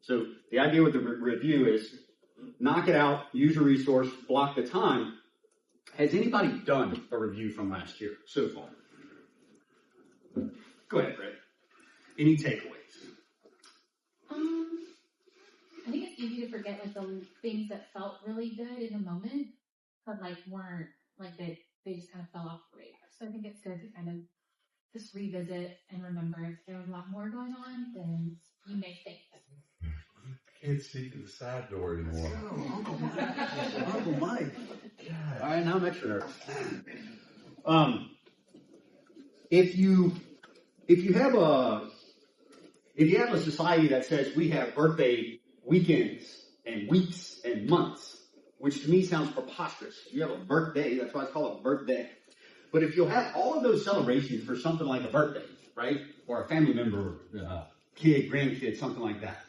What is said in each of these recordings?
So the idea with the review is knock it out, use a resource, block the time. Has anybody done a review from last year so far? Go ahead, Brett. Any takeaways? I think it's easy to forget like the things that felt really good in the moment, but like weren't like they just kind of fell off the radar. So I think it's good to kind of just revisit and remember if there was a lot more going on than you may think. I can't see to the side door anymore. Uncle Mike. God. All right, now I'm extra nervous. If you have a society that says we have birthday weekends and weeks and months, which to me sounds preposterous. You have a birthday, that's why it's called a birthday. But if you'll have all of those celebrations for something like a birthday, right, or a family member, kid, grandkid, something like that,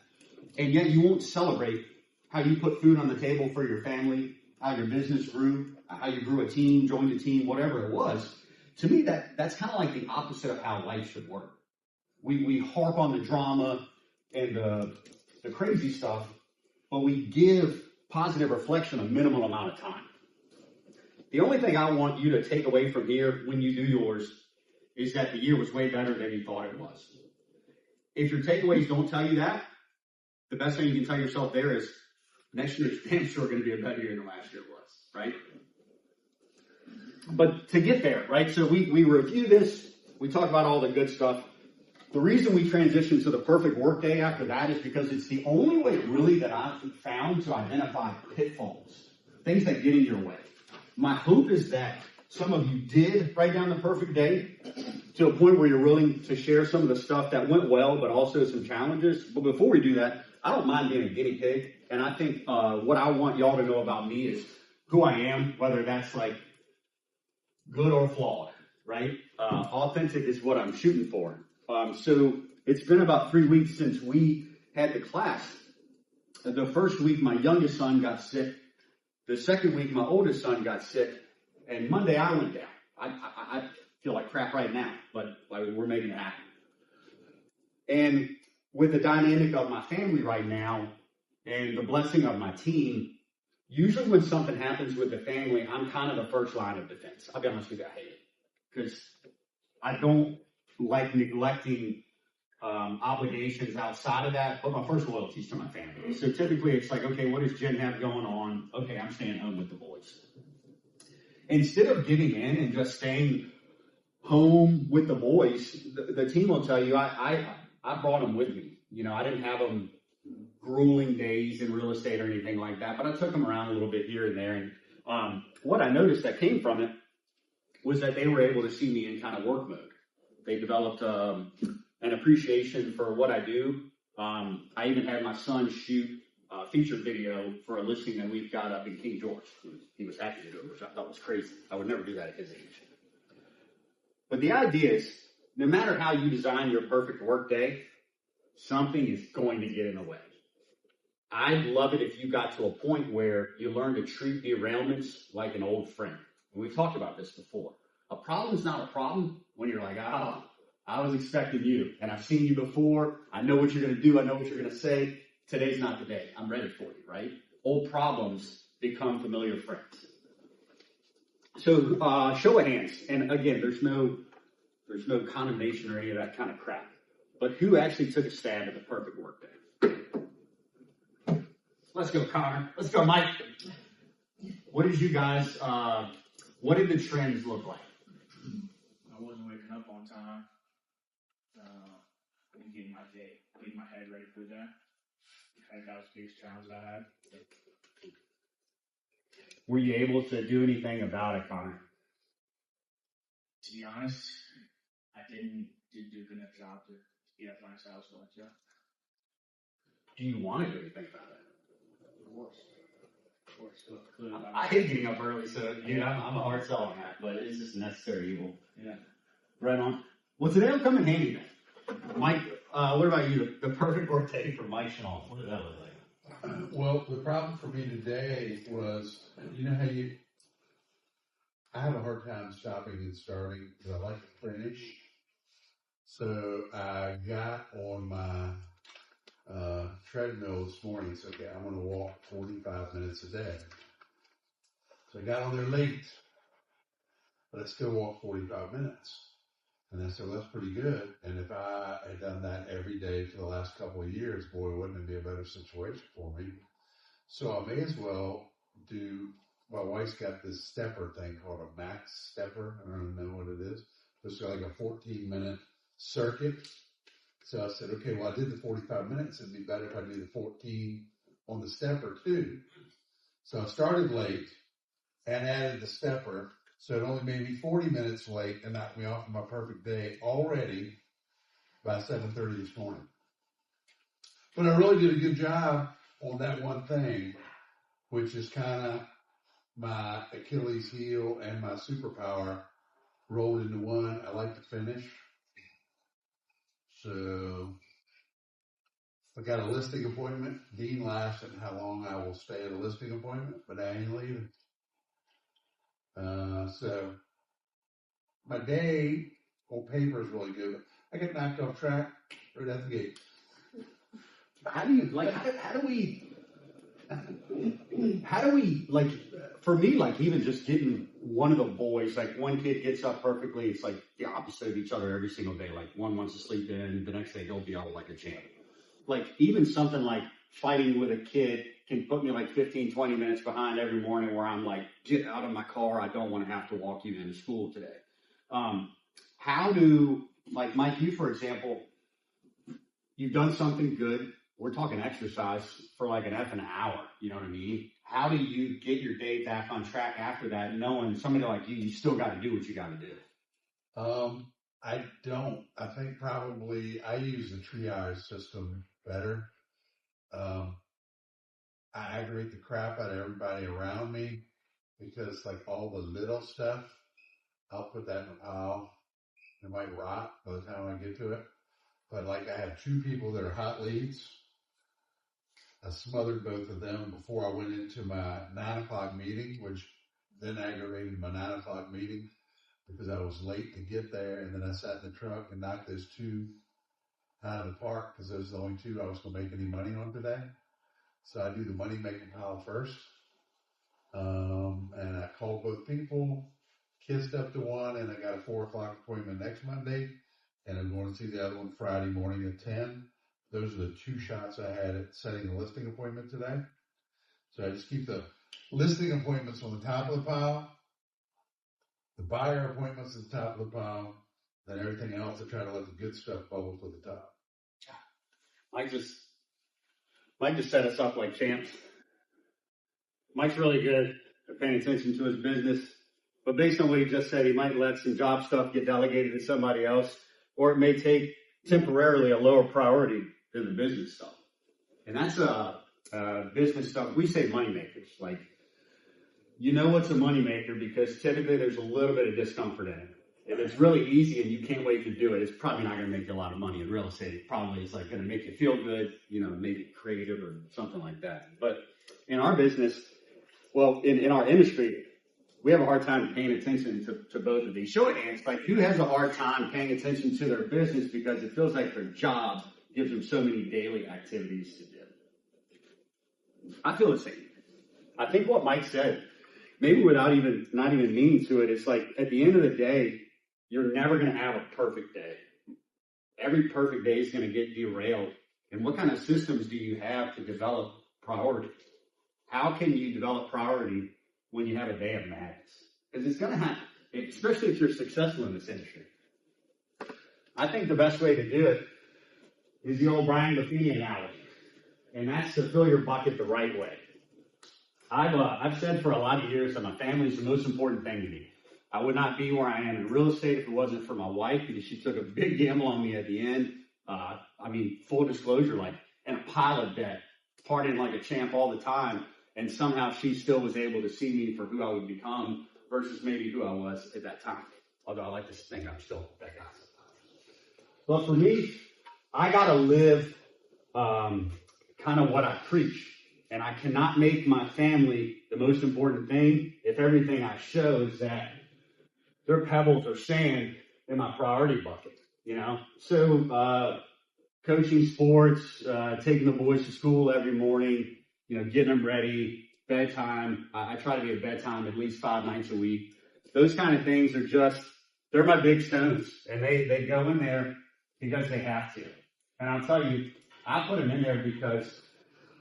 and yet you won't celebrate how you put food on the table for your family, how your business grew, how you grew a team, joined a team, whatever it was, to me that's kind of like the opposite of how life should work. We harp on the drama and the crazy stuff, but we give positive reflection a minimal amount of time. The only thing I want you to take away from here when you do yours is that the year was way better than you thought it was. If your takeaways don't tell you that, the best thing you can tell yourself there is next year's damn sure going to be a better year than last year was, right? But to get there, right, so we review this, we talk about all the good stuff. The reason we transition to the perfect workday after that is because it's the only way really that I've found to identify pitfalls, things that get in your way. My hope is that some of you did write down the perfect day to a point where you're willing to share some of the stuff that went well, but also some challenges. But before we do that, I don't mind being a guinea pig. And I think what I want y'all to know about me is who I am, whether that's like good or flawed, right? Authentic is what I'm shooting for. So it's been about 3 weeks since we had the class. The first week, my youngest son got sick. The second week, my oldest son got sick. And Monday, I went down. I feel like crap right now, but like, we're making it happen. And with the dynamic of my family right now and the blessing of my team, usually when something happens with the family, I'm kind of the first line of defense. I'll be honest with you, I hate it. Because I don't like neglecting obligations outside of that, but my first loyalty is to my family. So typically it's like, okay, what does Jen have going on? Okay, I'm staying home with the boys. Instead of giving in and just staying home with the boys, the team will tell you, I brought them with me. You know, I didn't have them grueling days in real estate or anything like that, but I took them around a little bit here and there. And what I noticed that came from it was that they were able to see me in kind of work mode. They developed an appreciation for what I do. I even had my son shoot a featured video for a listing that we've got up in King George. He was happy to do it, which I thought was crazy. I would never do that at his age. But the idea is, no matter how you design your perfect work day, something is going to get in the way. I'd love it if you got to a point where you learn to treat derailments like an old friend. And we've talked about this before. A problem's not a problem when you're like, I was expecting you, and I've seen you before. I know what you're going to do. I know what you're going to say. Today's not the day. I'm ready for you, right? Old problems become familiar friends. So, show of hands. And again, there's no condemnation or any of that kind of crap. But who actually took a stab at the perfect work day? Let's go, Connor. Let's go, Mike. What did you guys, what did the trends look like? I wasn't waking up on time. Getting my head ready for the day. I think that was the biggest challenge I had. Were you able to do anything about it, Connor? To be honest, I didn't do a good enough job to get up myself, so yeah. Do you want to do anything about it? Of course. I hate getting up early, so I'm a hard sell on that, but it's just a necessary evil. Yeah. Right on. Well, today will come in handy then. Mike, what about you? The perfect work day for Mike Shaw. What did that look like? Well, the problem for me today was, you know how I have a hard time stopping and starting because I like to finish. So I got on my treadmill this morning. So, okay, I'm going to walk 45 minutes a day. So I got on there late, but I still walk 45 minutes. And I said, well, that's pretty good. And if I had done that every day for the last couple of years, boy, wouldn't it be a better situation for me? So I may as well do, my wife's got this stepper thing called a max stepper. I don't know what it is. It's like a 14-minute circuit. So I said, okay, well, I did the 45 minutes. It'd be better if I do the 14 on the stepper too. So I started late and added the stepper. So it only made me 40 minutes late and knocked me off of my perfect day already by 7:30 this morning. But I really did a good job on that one thing, which is kind of my Achilles heel and my superpower rolled into one. I like to finish. So I got a listing appointment. Dean laughs at how long I will stay at a listing appointment, but I ain't leaving. So my day on paper is really good. I get knocked off track right at the gate. How do we, like, for me, like, even just getting one of the boys, like, one kid gets up perfectly, it's like the opposite of each other every single day. Like, one wants to sleep in, the next day he'll be out like a champ. Like, even something like fighting with a kid can put me like 15, 20 minutes behind every morning where I'm like, get out of my car, I don't want to have to walk you into school today. How do, like, Mike, you, for example, you've done something good. We're talking exercise for like an hour, you know what I mean? How do you get your day back on track after that, knowing somebody like you still got to do what you got to do? I don't. I think probably I use the triage system better. I aggravate the crap out of everybody around me because, like, all the little stuff, I'll put that in a pile. It might rot by the time I get to it. But, like, I have two people that are hot leads. I smothered both of them before I went into my 9 o'clock meeting, which then aggravated my 9 o'clock meeting because I was late to get there. And then I sat in the truck and knocked those two out of the park because those are the only two I was going to make any money on today. So I do the money making pile first. And I called both people, kissed up to one, and I got a 4 o'clock appointment next Monday. And I'm going to see the other one Friday morning at 10. Those are the two shots I had at setting a listing appointment today. So I just keep the listing appointments on the top of the pile, the buyer appointments at the top of the pile, then everything else I try to let the good stuff bubble to the top. Mike just set us up like champs. Mike's really good at paying attention to his business, but based on what he just said, he might let some job stuff get delegated to somebody else, or it may take temporarily a lower priority than the business stuff. And that's business stuff. We say money makers. Like, you know what's a money maker because typically there's a little bit of discomfort in it. If it's really easy and you can't wait to do it, it's probably not going to make you a lot of money in real estate. It probably is like going to make you feel good, you know, maybe creative or something like that. But in our business, well, in our industry, we have a hard time paying attention to both of these. Show of hands, like, who has a hard time paying attention to their business because it feels like their job gives them so many daily activities to do? I feel the same. I think what Mike said, maybe without not even meaning to it, it's like at the end of the day, you're never going to have a perfect day. Every perfect day is going to get derailed. And what kind of systems do you have to develop priority? How can you develop priority when you have a day of madness? Because it's going to happen, especially if you're successful in this industry. I think the best way to do it is the old Brian Buffini analogy, and that's to fill your bucket the right way. I've said for a lot of years that my family is the most important thing to me. I would not be where I am in real estate if it wasn't for my wife, because she took a big gamble on me at the end. Full disclosure, like, in a pile of debt, partying like a champ all the time, and somehow she still was able to see me for who I would become versus maybe who I was at that time. Although I like to think I'm still that guy. But for me, I gotta live kind of what I preach. And I cannot make my family the most important thing if everything I show is that they're pebbles or sand in my priority bucket, you know? So coaching sports, taking the boys to school every morning, getting them ready, bedtime. I try to be at bedtime at least 5 nights a week. Those kind of things are they're my big stones, and they go in there because they have to. And I'll tell you, I put them in there because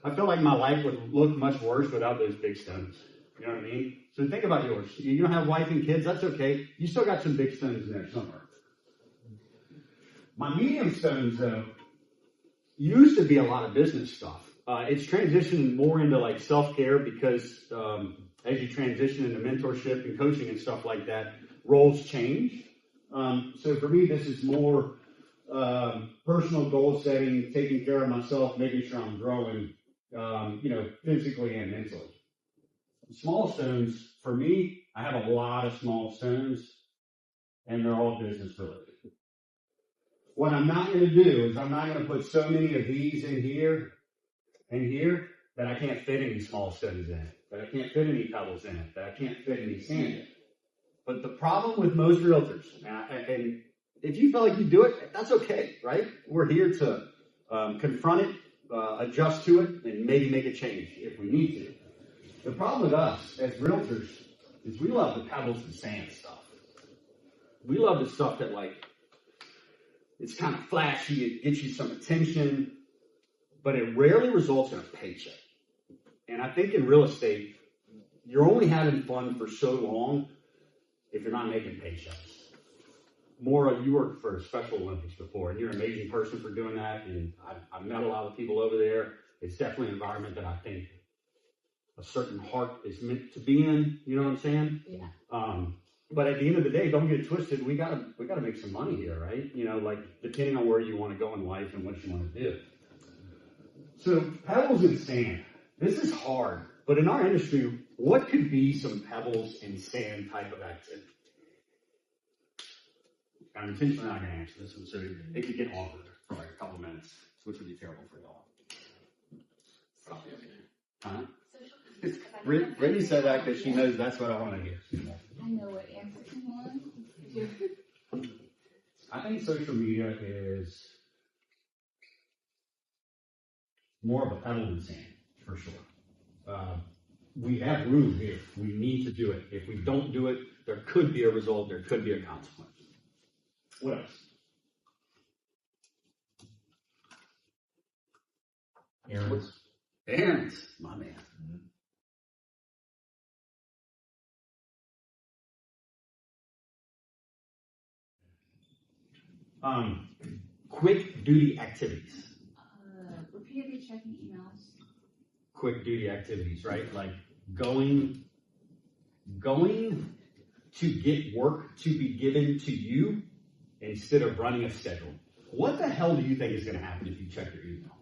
I feel like my life would look much worse without those big stones. You know what I mean? So think about yours. You don't have wife and kids, that's okay. You still got some big stones in there somewhere. My medium stones, though, used to be a lot of business stuff. It's transitioned more into like self-care because as you transition into mentorship and coaching and stuff like that, roles change. So for me, this is more personal goal setting, taking care of myself, making sure I'm growing, physically and mentally. Small stones, for me, I have a lot of small stones, and they're all business related. What I'm not going to do is I'm not going to put so many of these in here and here that I can't fit any small stones in it, that I can't fit any pebbles in it, that I can't fit any sand in it. But the problem with most realtors, and if you feel like you do it, that's okay, right? We're here to confront it, adjust to it, and maybe make a change if we need to. The problem with us as realtors is we love the pebbles and sand stuff. We love the stuff that it's kind of flashy, it gets you some attention, but it rarely results in a paycheck. And I think in real estate, you're only having fun for so long if you're not making paychecks. Maura, you worked for Special Olympics before, and you're an amazing person for doing that, and I've met a lot of people over there. It's definitely an environment that I think a certain heart is meant to be in, you know what I'm saying? Yeah. But at the end of the day, don't get it twisted. We gotta make some money here, right? Depending on where you want to go in life and what you want to do. So pebbles and sand. This is hard, but in our industry, what could be some pebbles and sand type of activity? I'm intentionally not going to answer this one, so it could get awkward for like a couple minutes, which would be terrible for y'all. Huh? Brittany said that because she knows that's what I want to hear. I know what answer you want. I think social media is more of a pebble than sand, for sure. We have room here. We need to do it. If we don't do it, there could be a result. There could be a consequence. What else? Errands, my man. Quick duty activities. Repeatedly checking emails. Quick duty activities, right? Like going to get work to be given to you instead of running a schedule. What the hell do you think is going to happen if you check your email?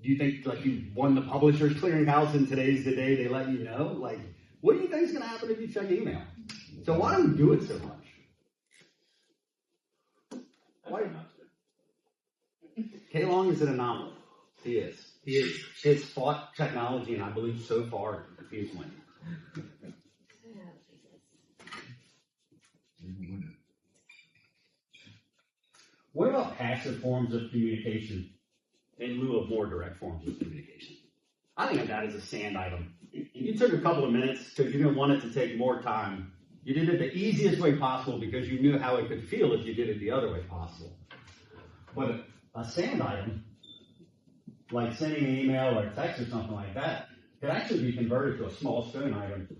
Do you think you won the Publishers Clearinghouse and today's the day they let you know? What do you think is going to happen if you check email? So why do we do it so much? Why? K-Long is an anomaly. He is. He has fought technology, and I believe so far he is winning. What about passive forms of communication in lieu of more direct forms of communication? I think of that as a sand item. You took a couple of minutes because you didn't want it to take more time. You did it the easiest way possible because you knew how it could feel if you did it the other way possible. But a sand item, like sending an email or a text or something like that, could actually be converted to a small stone item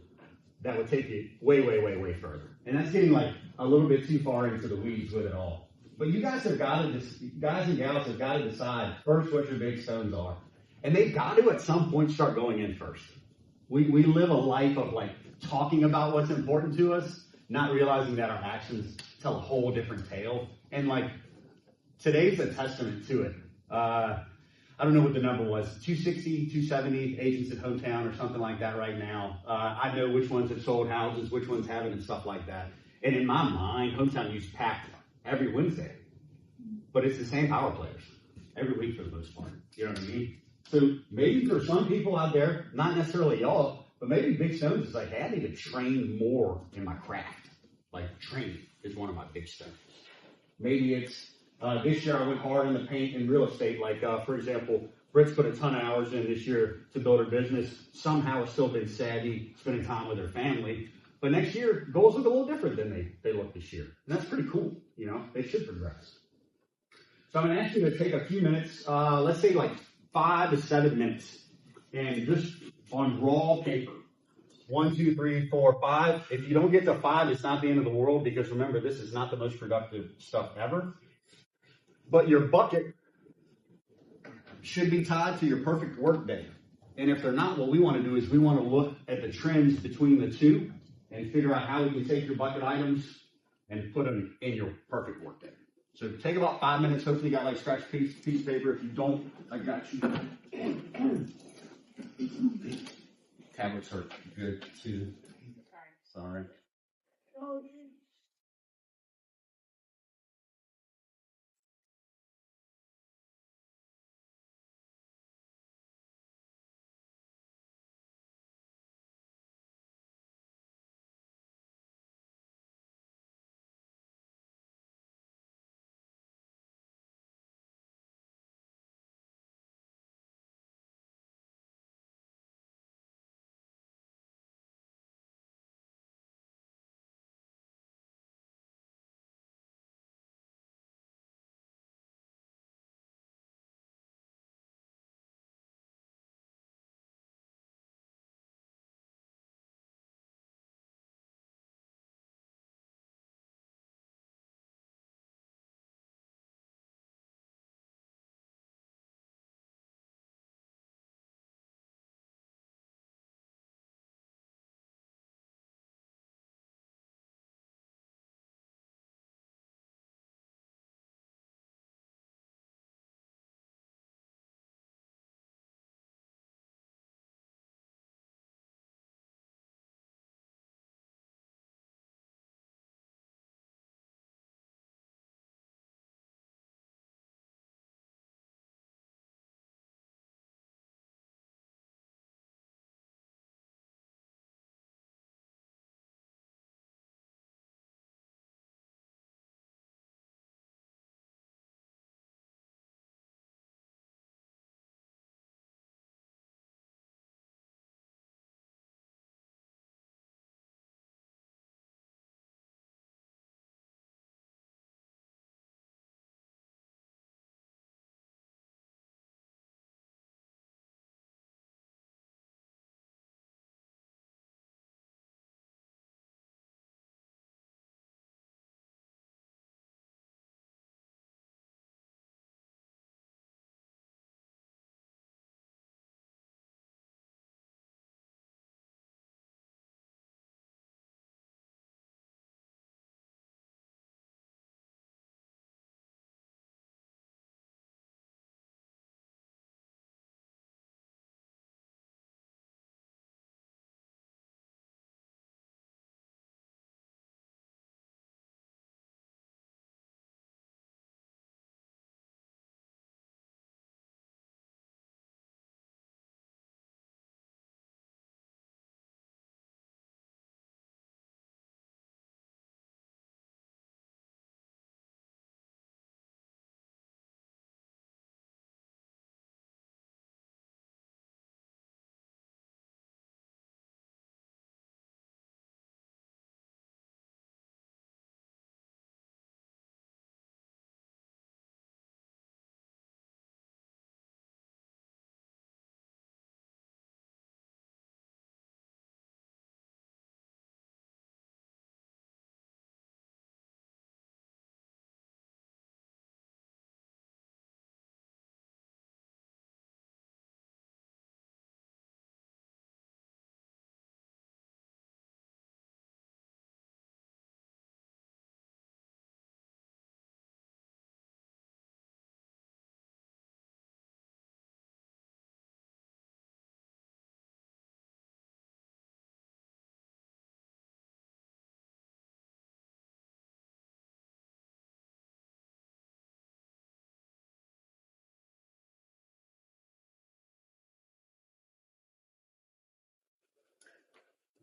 that would take you way, way, way, way further. And that's getting a little bit too far into the weeds with it all. But you guys have got to, guys and gals have got to decide first what your big stones are. And they've got to at some point start going in first. We live a life of talking about what's important to us, not realizing that our actions tell a whole different tale. And today's a testament to it. I don't know what the number was, 260, 270 agents at Hometown or something like that right now. I know which ones have sold houses, which ones haven't, and stuff like that. And in my mind, Hometown used to pack every Wednesday. But it's the same power players every week for the most part. You know what I mean? So maybe for some people out there, not necessarily y'all, but maybe Big Stones is hey, I need to train more in my craft. Training is one of my big stones. Maybe it's This year I went hard in the paint and real estate. Like, for example, Britt's put a ton of hours in this year to build her business. Somehow has still been savvy, spending time with her family. But next year, goals look a little different than they look this year. And that's pretty cool. You know, they should progress. So I'm going to ask you to take a few minutes, let's say like 5 to 7 minutes, and just on raw paper. 1, 2, 3, 4, 5. If you don't get to 5, it's not the end of the world, because remember, this is not the most productive stuff ever. But your bucket should be tied to your perfect work day. And if they're not, what we want to do is we want to look at the trends between the two and figure out how we can take your bucket items and put them in your perfect work day. So take about 5 minutes. Hopefully you got like scratch piece of paper. If you don't, I got you. Tablets are good too. Sorry.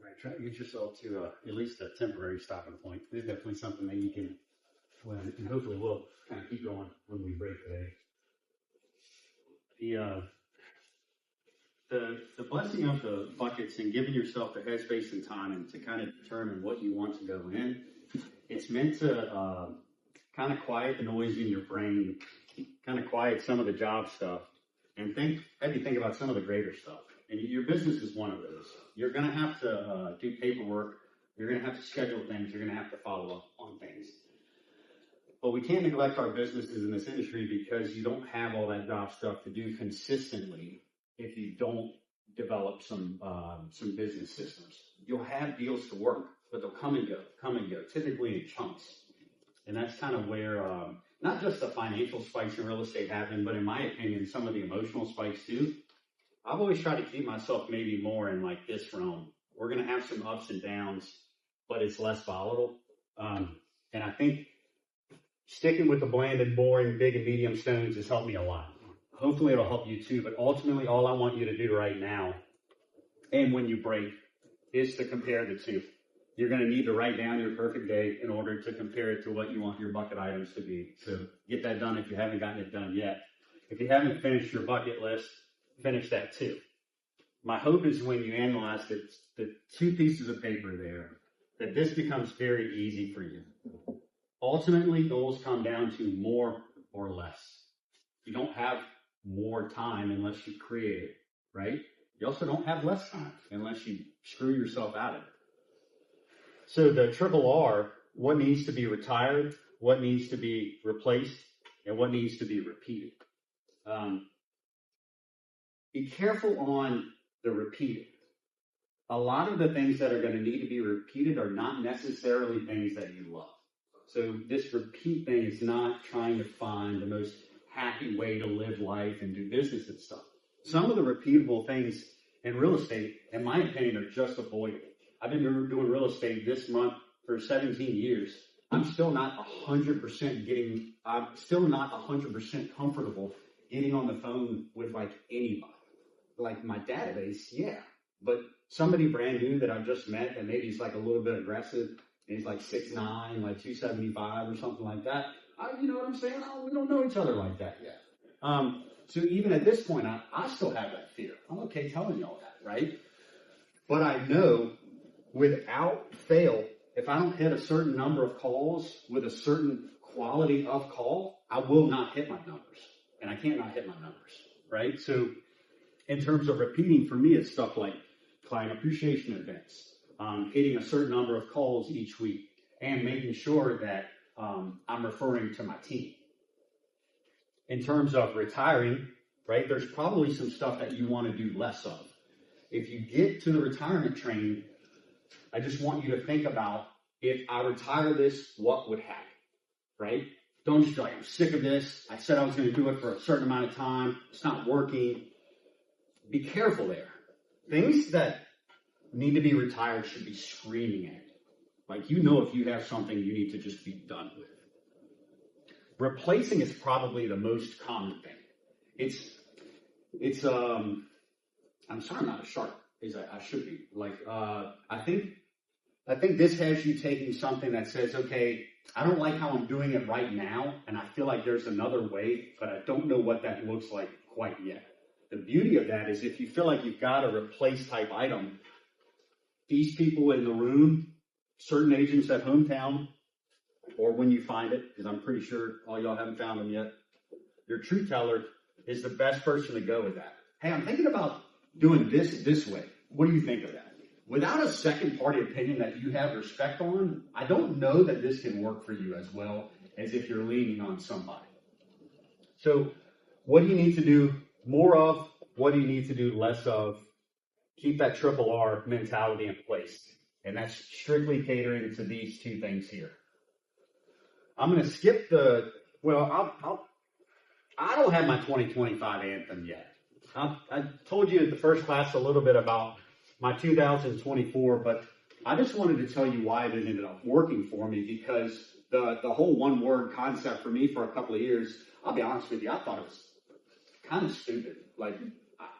Right, try to get yourself to at least a temporary stopping point. There's definitely something that you can, well, and hopefully will kind of keep going when we break today. The blessing of the buckets and giving yourself the headspace and time and to kind of determine what you want to go in, it's meant to kind of quiet the noise in your brain, kind of quiet some of the job stuff, and have you think about some of the greater stuff. And your business is one of those. You're going to have to do paperwork. You're going to have to schedule things. You're going to have to follow up on things. But we can't neglect our businesses in this industry because you don't have all that job stuff to do consistently if you don't develop some business systems. You'll have deals to work, but they'll come and go, typically in chunks. And that's kind of where not just the financial spikes in real estate happen, but in my opinion, some of the emotional spikes too. I've always tried to keep myself maybe more in like this realm. We're going to have some ups and downs, but it's less volatile. And I think sticking with the bland and boring big and medium stones has helped me a lot. Hopefully it'll help you too, but ultimately all I want you to do right now and when you break is to compare the two. You're going to need to write down your perfect day in order to compare it to what you want your bucket items to be. So get that done if you haven't gotten it done yet. If you haven't finished your bucket list, finish that too. My hope is when you analyze the 2 pieces of paper there, that this becomes very easy for you. Ultimately, goals come down to more or less. You don't have more time unless you create it, right? You also don't have less time unless you screw yourself out of it. So the triple R, what needs to be retired, what needs to be replaced, and what needs to be repeated. Be careful on the repeated. A lot of the things that are going to need to be repeated are not necessarily things that you love. So this repeat thing is not trying to find the most happy way to live life and do business and stuff. Some of the repeatable things in real estate, in my opinion, are just avoidable. I've been doing real estate this month for 17 years. I'm still not 100% comfortable getting on the phone with like anybody. Like my database, yeah. But somebody brand new that I've just met and maybe he's like a little bit aggressive and he's like 6'9", like 275 or something like that. You know what I'm saying? We don't know each other like that yet. So even at this point, I still have that fear. I'm okay telling you all that, right? But I know without fail, if I don't hit a certain number of calls with a certain quality of call, I will not hit my numbers. And I can't not hit my numbers, right? So in terms of repeating, for me, it's stuff like client appreciation events, hitting a certain number of calls each week, and making sure that I'm referring to my team. In terms of retiring, right, there's probably some stuff that you want to do less of. If you get to the retirement train, I just want you to think about, if I retire this, what would happen, right? Don't just be like, I'm sick of this. I said I was going to do it for a certain amount of time. It's not working. Be careful there. Things that need to be retired should be screaming at you. Like, you know, if you have something you need to just be done with. Replacing is probably the most common thing. I'm sorry I'm not as sharp as I should be. Like, I think this has you taking something that says, okay, I don't like how I'm doing it right now, and I feel like there's another way, but I don't know what that looks like quite yet. The beauty of that is if you feel like you've got a replace type item, these people in the room, certain agents at Hometown, or when you find it, because I'm pretty sure all y'all haven't found them yet, your truth teller is the best person to go with that. Hey, I'm thinking about doing this way. What do you think of that? Without a second party opinion that you have respect on, I don't know that this can work for you as well as if you're leaning on somebody. So what do you need to do more of? What do you need to do less of? Keep that triple R mentality in place. And that's strictly catering to these 2 things here. I'm going to skip I don't have my 2025 anthem yet. I told you at the first class a little bit about my 2024, but I just wanted to tell you why it ended up working for me, because the whole one word concept for me for a couple of years, I'll be honest with you, I thought it was kind of stupid. Like,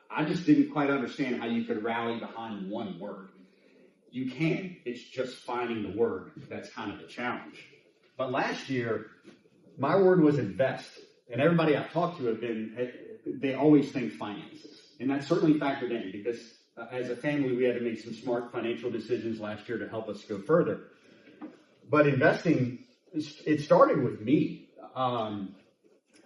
I just didn't quite understand how you could rally behind one word. You can. It's just finding the word that's kind of the challenge. But last year, my word was invest. And everybody I've talked to they always think finances. And that certainly factored in because as a family, we had to make some smart financial decisions last year to help us go further. But investing, it started with me.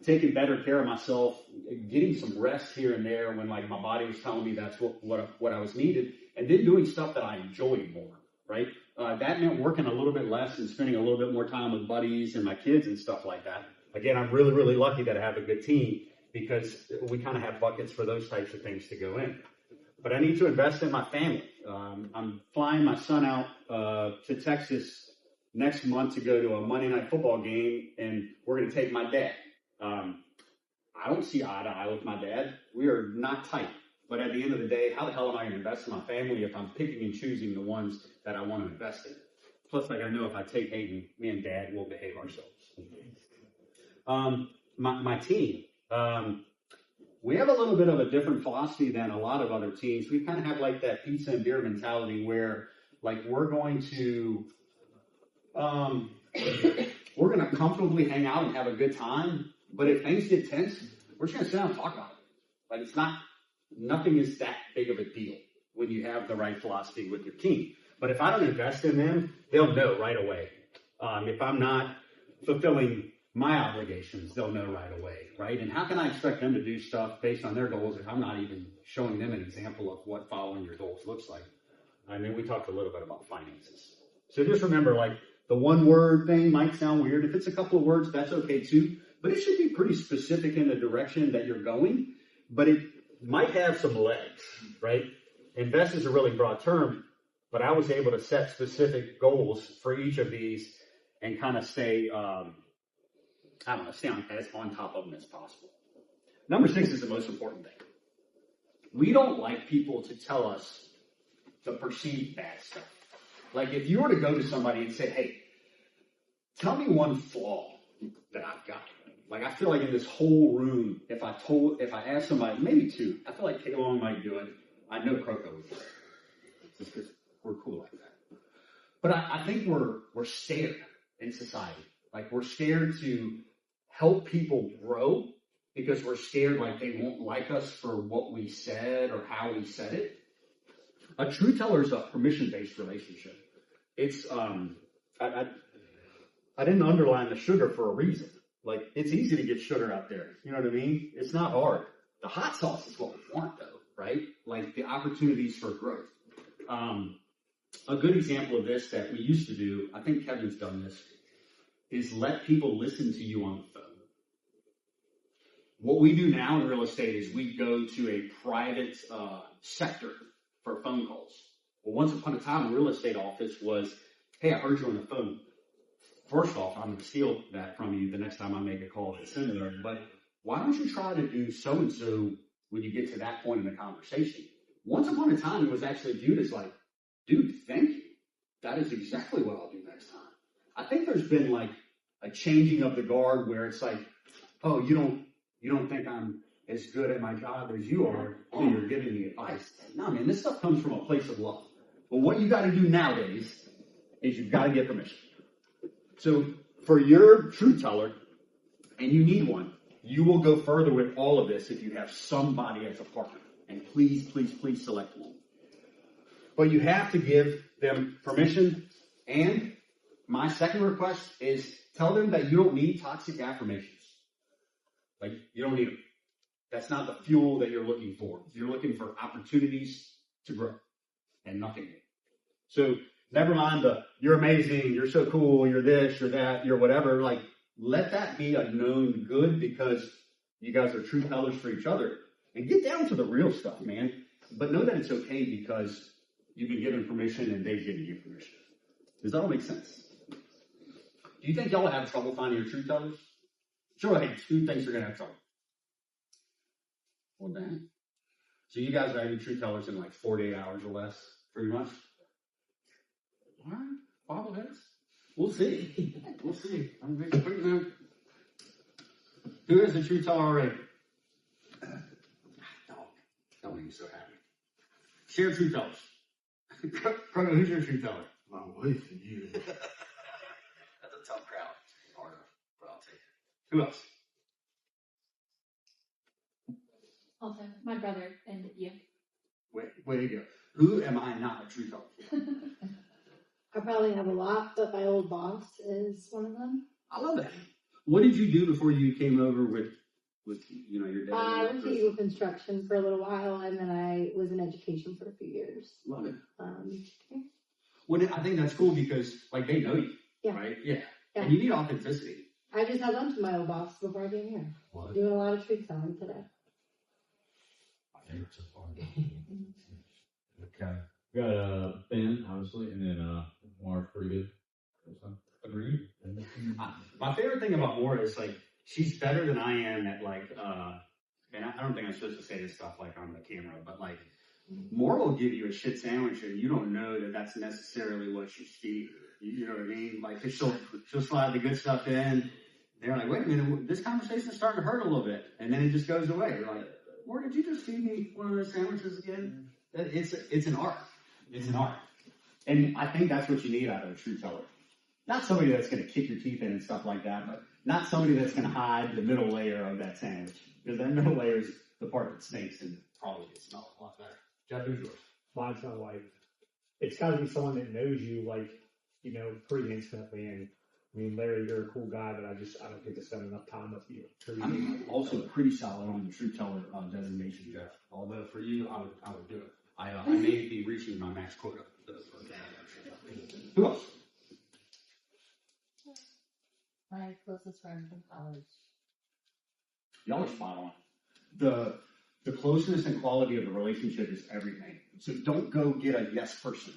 Taking better care of myself, getting some rest here and there when like my body was telling me that's what I was needed, and then doing stuff that I enjoyed more, right? That meant working a little bit less and spending a little bit more time with buddies and my kids and stuff like that. Again, I'm really, really lucky that I have a good team because we kind of have buckets for those types of things to go in. But I need to invest in my family. I'm flying my son out to Texas next month to go to a Monday night football game, and we're going to take my dad. I don't see eye to eye with my dad. We are not tight. But at the end of the day, how the hell am I going to invest in my family if I'm picking and choosing the ones that I want to invest in? Plus, like I know if I take Hayden, me and Dad will behave ourselves. My team. We have a little bit of a different philosophy than a lot of other teams. We kind of have like that pizza and beer mentality where like we're going to comfortably hang out and have a good time. But if things get tense, we're just going to sit down and talk about it. Like nothing is that big of a deal when you have the right philosophy with your team. But if I don't invest in them, they'll know right away. If I'm not fulfilling my obligations, they'll know right away, right? And how can I expect them to do stuff based on their goals if I'm not even showing them an example of what following your goals looks like? I mean, we talked a little bit about finances. So just remember, like, the one word thing might sound weird. If it's a couple of words, that's okay too. But it should be pretty specific in the direction that you're going. But it might have some legs, right? Invest is a really broad term, but I was able to set specific goals for each of these and kind of stay, stay on top of them as possible. Number 6 is the most important thing. We don't like people to tell us the perceived bad stuff. Like if you were to go to somebody and say, hey, tell me one flaw that I've got. Like I feel like in this whole room, if I asked somebody, maybe 2, I feel like K-Long might do it. I know Croco would do it. Just because we're cool like that. But I think we're scared in society. Like we're scared to help people grow because we're scared like they won't like us for what we said or how we said it. A true teller is a permission-based relationship. It's I didn't underline the sugar for a reason. Like it's easy to get sugar out there. You know what I mean? It's not hard. The hot sauce is what we want though, right? Like the opportunities for growth. A good example of this that we used to do, I think Kevin's done this, is let people listen to you on the phone. What we do now in real estate is we go to a private sector for phone calls. Well, once upon a time, a real estate office was, hey, I heard you on the phone. First off, I'm going to steal that from you the next time I make a call that's similar, but why don't you try to do so-and-so when you get to that point in the conversation? Once upon a time, it was actually viewed as like, dude, thank you. That is exactly what I'll do next time. I think there's been like a changing of the guard where it's like, oh, you don't think I'm as good at my job as you are, so you're giving me advice. No, man, this stuff comes from a place of love. But what you got to do nowadays is you've got to get permission. So for your true teller, and you need one, you will go further with all of this if you have somebody as a partner. And please, please, please select one. But you have to give them permission. And my second request is tell them that you don't need toxic affirmations. Like, you don't need them. That's not the fuel that you're looking for. You're looking for opportunities to grow and nothing more. So never mind the, you're amazing, you're so cool, you're this, you're that, you're whatever. Like, let that be a known good because you guys are true tellers for each other. And get down to the real stuff, man. But know that it's okay because you've been given permission and they've given you permission. Does that all make sense? Do you think y'all have trouble finding your true tellers? Sure, hey, who thinks you're going to have trouble? Well, dang. So you guys are having true tellers in like 48 hours or less, pretty much? All right, bobbleheads. We'll see. We'll see. Who is a true teller already? Don't make me so happy. Share true tellers. Croco, who's your true teller? My wife and you. That's a tough crowd. Hard, but I'll take it. Who else? Also, my brother and you. Way to go. Who am I not a true teller? I probably have a lot, but my old boss is one of them. I love that. What did you do before you came over with your dad? I went to Eagle Construction for a little while, and then I was in education for a few years. Love it. Yeah. Well, I think that's cool because they know you, Yeah. right? Yeah. Yeah. And you need authenticity. I just had lunch with my old boss before I came here. What? Doing a lot of truth telling today. I think it's a fun. Okay. Got Ben, obviously, and then Mark, pretty good. So, agreed. My favorite thing about Maura is she's better than I am at and I don't think I'm supposed to say this stuff on the camera, but Maura will give you a shit sandwich and you don't know that that's necessarily what she's feeding. You know what I mean? Cause she'll slide the good stuff in. They're like, wait a minute, this conversation's starting to hurt a little bit, and then it just goes away. You're like, Maura, did you just feed me one of those sandwiches again? It's an art. It's an art. And I think that's what you need out of a true teller. Not somebody that's going to kick your teeth in and stuff like that, but not somebody that's going to hide the middle layer of that sandwich. Because that middle layer is the part that stinks and probably gets smelled a lot better. Jeff, who's yours? Mine's my wife. It's got to be someone that knows you, pretty intimately. And I mean, Larry, you're a cool guy, but I don't get to spend enough time with you. I'm also pretty solid on the true teller designation, Jeff. Although for you, I would do it. I may be reaching my max quota. Who else? My closest friend from college. Y'all are spot on. The closeness and quality of the relationship is everything. So don't go get a yes person.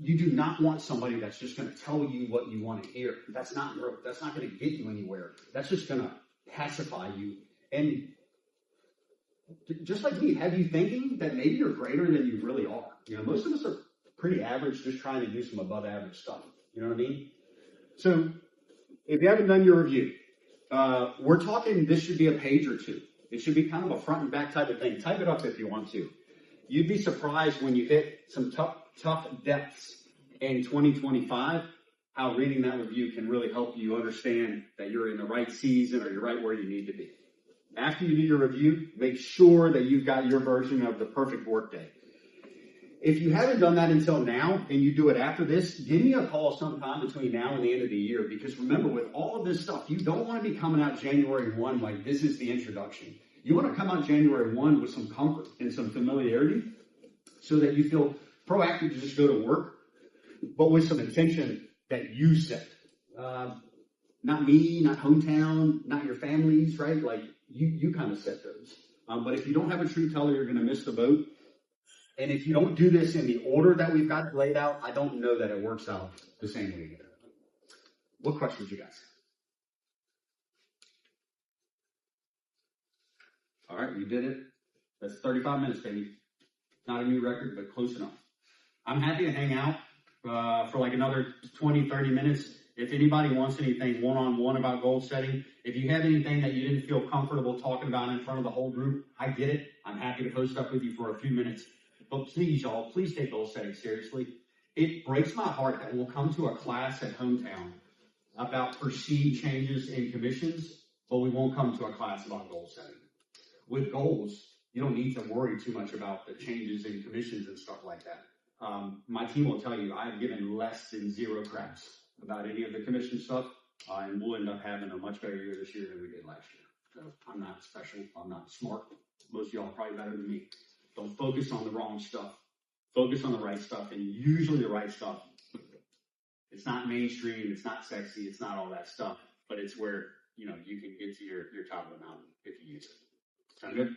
You do not want somebody that's just going to tell you what you want to hear. That's not growth. That's not going to get you anywhere. That's just going to pacify you. And just like me, have you thinking that maybe you're greater than you really are. Most of us are pretty average, just trying to do some above average stuff. You know what I mean? So if you haven't done your review, we're talking, this should be a page or two. It should be kind of a front and back type of thing. Type it up if you want to. You'd be surprised when you hit some tough depths in 2025, how reading that review can really help you understand that you're in the right season or you're right where you need to be. After you do your review, make sure that you've got your version of the perfect workday. If you haven't done that until now and you do it after this, give me a call sometime between now and the end of the year. Because remember, with all of this stuff, you don't want to be coming out January 1 like this is the introduction. You want to come out January 1 with some comfort and some familiarity so that you feel proactive to just go to work, but with some intention that you set. Not me, not hometown, not your families, right? You kind of set those. But if you don't have a true teller, you're going to miss the boat. And if you don't do this in the order that we've got it laid out, I don't know that it works out the same way either. What questions you guys? All right, you did it. That's 35 minutes, baby. Not a new record, but close enough. I'm happy to hang out for another 20, 30 minutes. If anybody wants anything one-on-one about goal setting, if you have anything that you didn't feel comfortable talking about in front of the whole group, I get it. I'm happy to post up with you for a few minutes. But please, y'all, please take goal setting seriously. It breaks my heart that we'll come to a class at Hometown about perceived changes in commissions, but we won't come to a class about goal setting. With goals, you don't need to worry too much about the changes in commissions and stuff like that. My team will tell you I've given less than 0 craps about any of the commission stuff, and we'll end up having a much better year this year than we did last year. So I'm not special. I'm not smart. Most of y'all are probably better than me. Don't focus on the wrong stuff. Focus on the right stuff, and usually the right stuff. It's not mainstream. It's not sexy. It's not all that stuff, but it's where you can get to your top of the mountain if you use it. Sound good?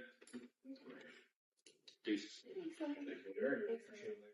Deuces. Thanks, Larry. Thank you, Derek. Appreciate it.